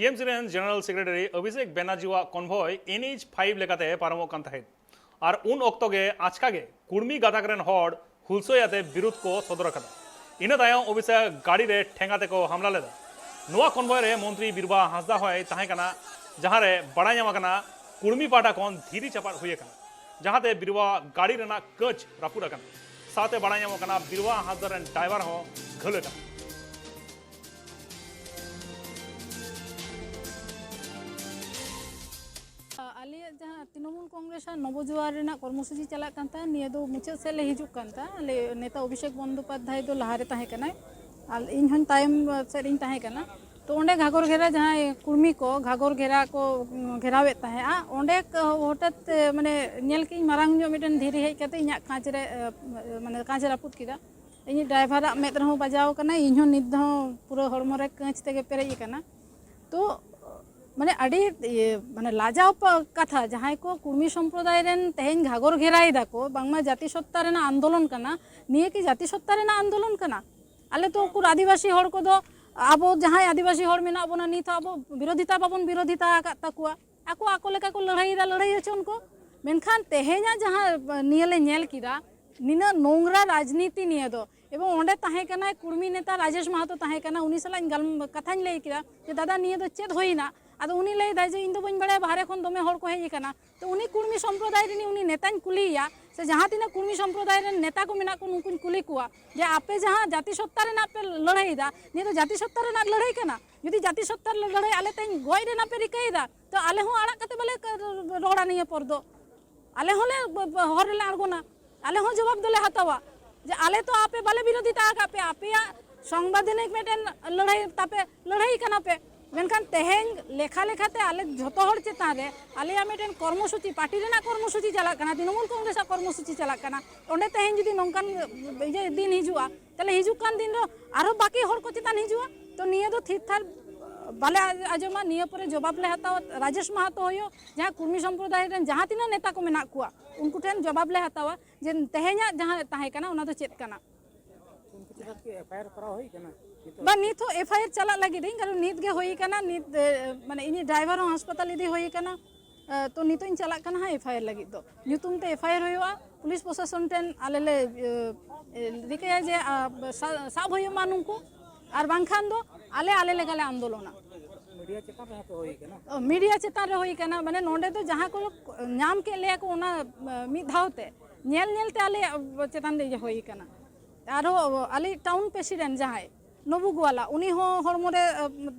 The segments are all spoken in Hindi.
टीएमसी रेन जनरल सेक्रेटरी अभिषेक बैनर्जीवा कन्भय NH5 लेकाते पारमोग कान तहेद और उन ऑक्तो गे आचका गे कुर्मी गाताक रेन हॉड हुलसोयाते विरोध को सदर अकादा इना तायम अभिषेक गाड़ी रे ठेंगाते को हमला लेदा नोआ कन्भय रे मंत्री बिरबा हांसदा होय ताहे कना जहां रे बड़ा ᱧᱟᱢ ᱟᱠᱟᱱᱟ कुर्मी पाटा कोन धीरी चपाट हुई अकाना जहांते बिरबा गाड़ी रेना कच रापुड अकाना साथे बड़ा ᱧᱟᱢ अकाना बिरबा हांसदा रेन ड्राइवर हो घल अकाना जहाँ तृणमूल कांग्रेस नवजुआर कर्मसूची चलता निया दो मुचाद से हिजुकानता नेता अभिषेक बंदोपाध्याय दो लहारे ताहेकना और इन तायम सेद इन ताहेकना तो ओंडे घाघर घेरा जहाँ कुर्मी को घाघर घेरा को घेरावे ताहेआ ओंडे हठात माने नेल के मारांग जो मिटन धीरे हेज कते इना कांच रे माने कांच रापुद किदा इन ड्राइवर मेद रहो बजाव कना इन हो निद हो पूरा हड़मो रे कांच तेगे पेरेज कना तो माने अड़ी माने लाजाव कथा जहाँ को कुर्मी सम्प्रदाय रेन तेहेन घाघर घेराई दाको बांगमा जाति सत्ता रेना आंदोलन कना निये की जाति सत्ता रेना आंदोलन कना आले तो कुर आदिवासी हड़ को दो अब जहाँ आदिवासी हड़ मेना बोना नित अब विरोधिता बाबन विरोधिता ताकुआ आको आको लेका को लड़ाईदा लड़ाई होचे उनको मेनखान तेहेना जहाँ नियले नेल किदा निना नोंगरा राजनीति निये दो एवं ओंडे ताहे कना कुर्मी नेता राजेश महतो ताहे कना उनी सला कथाñ लई किदा जे दादा निये दो चेद होइना आदो उनी लई दा जे इन दो बन बड़े बाहरे खन दमे हड़ को हेज कना तो उनी कुर्मी सम्प्रदाय रिनी उनी नेताñ कुलिया से जहाँ तीना कुर्मी सम्प्रदाय रेन नेता को मेना को उनको कुली कुआ जे आपे जहाँ जाति सत्ता रेना पे लड़ाई दा निये दो जाति सत्ता रेना लड़ाई कना यदि जाति सत्ता लड़ाई आले तेñ गोय रेना पे रिकाई दा तो आले हो आड़ा कते बले रोड़ा निये परदो आले होले हर ले आड़गोना आले हो जवाब दोले हतावा जे आले तो आपे बाले विरोधिता आका पे आपे संवैधानिक मेटेन लड़ाई तापे लड़ाई कना पे मेनखान तेहेन लेखा लेखाते आले झोतो हर चेतान रे आले मेटेन कर्मसूची पार्टी रेना कर्मसूची चला कना तृणमूल कांग्रेस कर्मसूची चला कना ओंडे तेहेन जदि नोंकान जे दिन हिजुआ तले हिजुकान दिन रो आरो बाकी हर को चेतान हिजुआ तो निये दो थिरथार बाले आजमा निये परे जवाब ले हताव राजेश महतो होयो जहाँ कुर्मी सम्प्रदाय रेन जहाँ तीना नेता को मेना कुआ उनको ठेन जवाब ले हतावा जे तेहेना जहाँ ताहे कना उना दो चेत कना एफआईआर करा होई कना बा नित हो एफआईआर चला लगी दिन कारण नित गे होई कना नित माने इनी ड्राइवर हो अस्पताल इदी होई कना तो नितो इन चला कना एफआईआर लगी दो न्यूतुम ते एफआईआर होयोआ पुलिस प्रशासन टेन आलेले रिकया जे साब होयो मानुंको और बांखान दो आले आले लेगाले आंदोलना मीडिया चेतान रे तो होई कना मीडिया चेतान रे होई कना माने नोंडे तो जहाँ को नाम के ले को ओना मी धावते नेल नेलते आले चेतान रे होई कना आरो आले टाउन प्रेसिडेंट जहाँ नबू गोवाला उनी हो हड़मोरे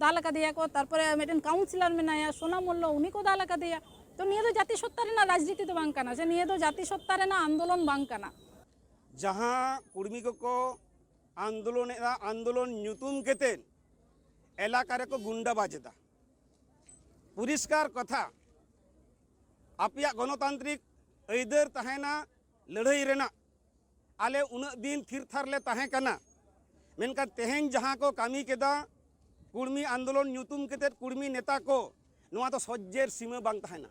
दाल कादिया को तारपरे मेटेन काउंसिलर मेनाया सोना मोल्लो उनी को दाल कादिया तो निये दो जाति सत्ता रेना राजनीति तो बांग कना से निये दो जाति सत्ता रेना आंदोलन बांग कना जहाँ कुर्मी को आंदोलन ᱧᱩᱛᱩᱢ केते एलाका रे को गुंडा बाजेदा पुरिस्कार कथा आपिया गणतांत्रिक ऐदर तहेना लड़ाई रेना आले उन दिन थिर थार ले ताहे कना मेनका तेहेन जहाँ को कामी केदा कुर्मी आंदोलन ᱧᱩᱛᱩᱢ केते कुर्मी नेता को नोआ तो सज्जेर सीमा बांग ताहेना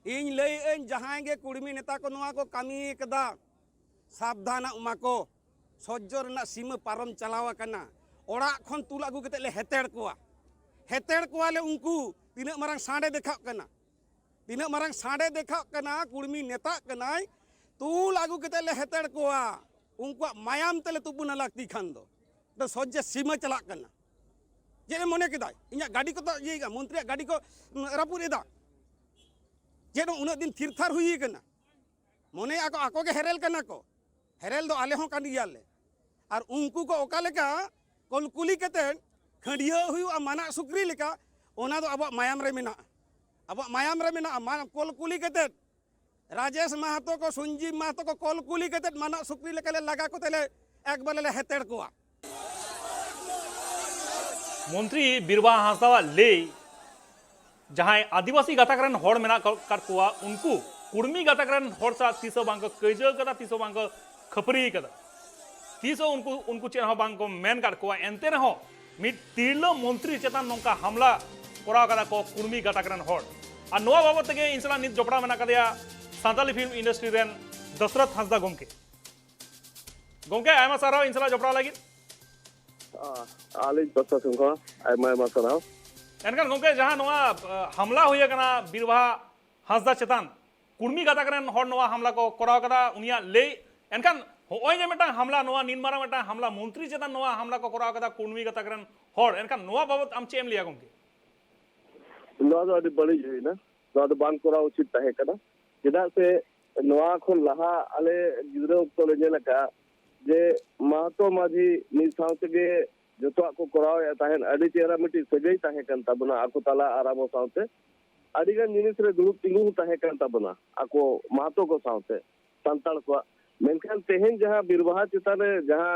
इन लई एन जहाँ गे कुर्मी नेता को नोआ को कामी केदा सावधान उमा को सज्जो रेना सीमा पारम चलावा कना ओड़ा खन तुल आगु केते ले हेतेड़ कोवा ले उनको तीना मारंग साडे देखा कना तीना मारंग साडे देखा कना कुर्मी नेता कनाय तुल आगु केते ले हेतेड़ कोवा उनको मायाम तले तुपुना लागती खान दो सज्जे सीमा चला कना जे मने केदाय इया गाड़ी को तो ये मंत्री गाड़ी को रापुर एदा जे उन दिन थिरथार हुई कना मने आको के हेरेल कना को हेरेल दो आले हो कान गियाले और उनको को ओका लेका कलकुली केते खंडिया हुआ माना सुक्री लेका ओना दो अब मायाम रे मेना कलकुली केते राजेश महतो को संजीव महतो को कलकुली केते माना सुक्री लेका ले लगा को तेले एक बार ले हेतेड़ कोआ मंत्री बिरबा हांसदा ले जहाँ आदिवासी गाताकरन हड़ मेना कर कुआ उनको कुर्मी गाताकरन हड़ सा तीसो बांग कइजो कदा तीसो बांग खपरी कदा तीसो उनको चेन हो बांग को मेन कर कुआ एंते रहो मिट तिरलो मंत्री चेतन नोंका हमला करा कदा को कुर्मी गाताकरन हड़ आ नोआ बाबत तेगे इंसला नित जोपड़ा मेना कदिया सानताली फिल्म इंडस्ट्री रेन दशरथ हांसदा गोमके आयमा साराव इंसला जोपड़ा लगी आलिज बसा सुंखा आयमा साराव एनकान गोंके जहां नोआ हमला हुई कना बीरबाहा हांसदा चेतान कुर्मी गाताक रेन हर नोआ हमला को कराव कदा उनिया ले एनकान होय जे मेटा हमला नोआ निनमारा मेटा हमला मंत्री चेतान नोआ हमला को कराव कदा कुर्मी गाताक रेन हर एनकान नोआ बाबत आम चेम लिया गोंके नोआ दो अडी बड़ी होइना नोआ दो बांग कराव उचित ताहे कना चेदा से नोआ खन लहा आले गिद्रा उक्तो ले जेलका जे महतो माझी नि साउते गे जतो को कराव या ताहेन अडी चेहरा मिटी सगई ताहे कन तबना आको ताला आरामो साउते अडिगान जिनिस रे दुरुप तिंगु ताहे कन तबना आको महतो को साउते संताल को मेनखान तेहेन जहां बिरबाहा चितान रे जहां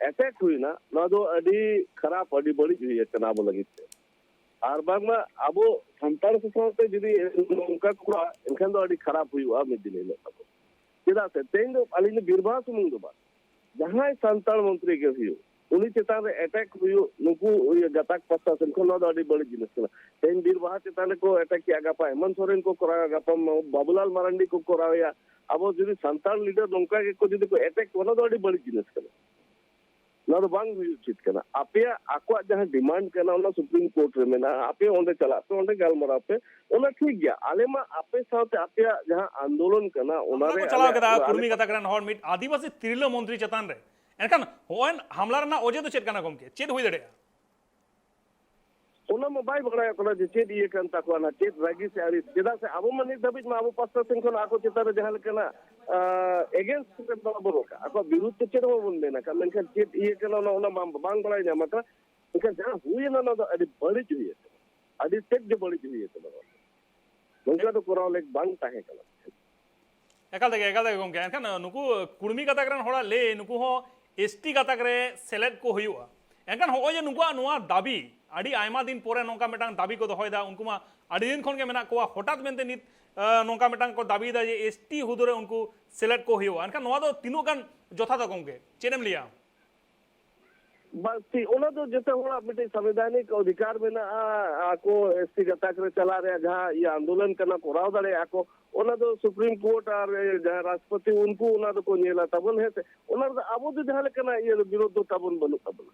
अटैक हुईना नोआ दो अडी खराब अडी बड़ी हुई कना अब लगिते आर बागमा अबो संताल को साउते जदी उनका को एनखान दो अडी खराब हुईवा मिदिन ले तब चेदा से तेन दो अलिन बिरबाहा सुमुंग दो बा जहां संताल मंत्री के हुई उनी चेतान रे अटैक हुई नुकु गताक पस्ता सेनखन नोआ दो अडी बड़ी जिनिस कना तेन बिरबाहा चेतान को अटैक किया गपा हेमंत सोरेन को करा गपा बाबूलाल मारांडी को कराया अब जुदी संताल लीडर नौका के को जुदी को अटैक कोना दो अडी बड़ी जिनिस कना नोआ दो बांग हुई उचित कना आपे आको जहां डिमांड कना ओना सुप्रीम कोर्ट रे मेना आपे ओंडे चला पे ओंडे गालमरा पे ओना ठीक गया आले मा आपे साथे आपे जहां आंदोलन कना ओना रे चलाव कदा कुर्मी गाताक रेन हर मिट आदिवासी तिरलो मंत्री चेतान रे एनकान होन हमला रना ओजे तो चेत कना गोंके चेत हुई दड़े ओना में बाय बगड़ा कना जे चेत ये कन ताको ना चेत रागी से आरी चेदा से अब मन दबिज मा अब पास्ता सेनखन आको चेतान जहां लेकना अगेंस्ट के बराबर का आको विरुद्ध चेत हो बन देना का मेनखान चेत ये कना ओना बांग बड़ाई ना मका मेनखान जहां हुई ना ना अडी बड़ी हुई अडी तेज जो बड़ी हुई तो नोंका तो कोराव लेक बांग ताहे कना एकाल देगे गोंके एनखान नुकु कुर्मी गाताक रेन हड़ा ले नुकु हो एसटी गाताक रे सेलेक्ट को हुआ एनखान हो जे नुकुआ नोआ दाबी आड़ी आयमा दिन पोरे नोंका मेटांग दाबी को दोहयदा उनको मा आड़ी दिन खन के मेना कोआ हठात मेनते नित नोंका मेटांग को दाबी दा जे एसटी हुदुरे उनको सेलेक्ट को हुआ एनखान नोआ दो तीनों गान जोथा दा गोंके चेनेम लिया बस ती ओना तो जैसे होना बेटे संवैधानिक अधिकार में ना आको एसटी गताक रे चला रे जहां ये आंदोलन करना कोराव दड़े आको ओना तो सुप्रीम कोर्ट और जहां राष्ट्रपति उनको ओना तो को नेला तबन है से ओना तो अब तो जहां लेकना ये विरोध तो तबन बनु तबन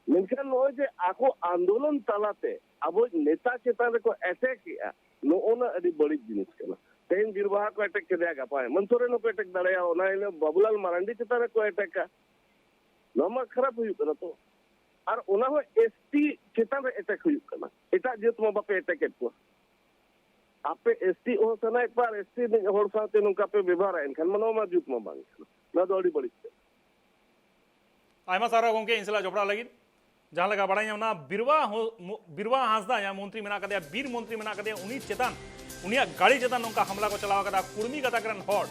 मेनखान नो जे आको आंदोलन तलाते अब नेता चेतान को अटैक किया नो ओना अडी बड़ी जिनिस कना तेन बिरबाहा को अटैक के देगा पाए मंसोरेन को अटैक दड़या ओना इने बाबूलाल मारांडी चेतान को अटैक का नोमा खराब हुई कना तो और ओना हो एसटी चेतान अटैक हुई कना एटा जेत मा बापे अटैक को आपे एसटी ओ सनाय पर एसटी ने होड़ साथे नुका पे व्यवहार एनखान मनो मा जुत मा बांग ना दो अडी बड़ी आयमा सारा गोंके इंसला जोपड़ा लगी जहां लगा बड़ाई ना बिरवा हांसदा या मंत्री मेना कदे बीर मंत्री मेना कदे उनी चेतान उनिया गाड़ी चेतान नोंका हमला को चलावा कदा कुर्मी गाताक रेन हड़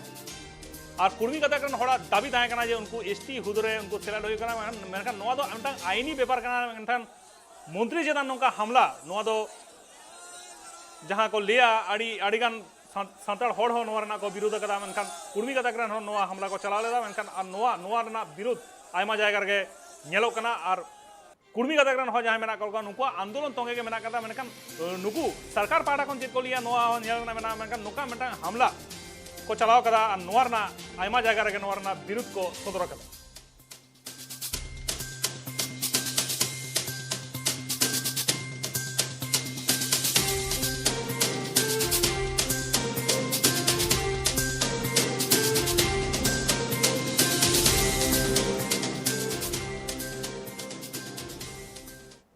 और कुर्मी गाताक रेन हड़ा दाबी ताहे कना जे उनको एसटी हुदरे उनको सेलेक्ट होय कना मेनखान नोआ दो अमटा आईनी व्यापार कना मेनखान मंत्री चेतान नोंका हमला नोआ दो जहां को लिया आड़ी आड़ीगान सांताड़ हड़ हो नोआ रना को विरोध कदा मेनखान कुर्मी गाताक रेन हड़ नोआ हमला को चला लेदा मेनखान नोआ रना विरोध आयमा जायगा रे नेलो कना और कुर्मी गाताक रेन हड़ जहां मेना को नुको आंदोलन तोंगे के मेना कदा मेनखान नुकु सरकार पाटा कोन चेत को लिया नोआ नेल ना मेना मेनखान नुका मेटा हमला को चलाव कदा नोआ रना आयमा जायगा रे नोआ रना विरोध को सदर कदा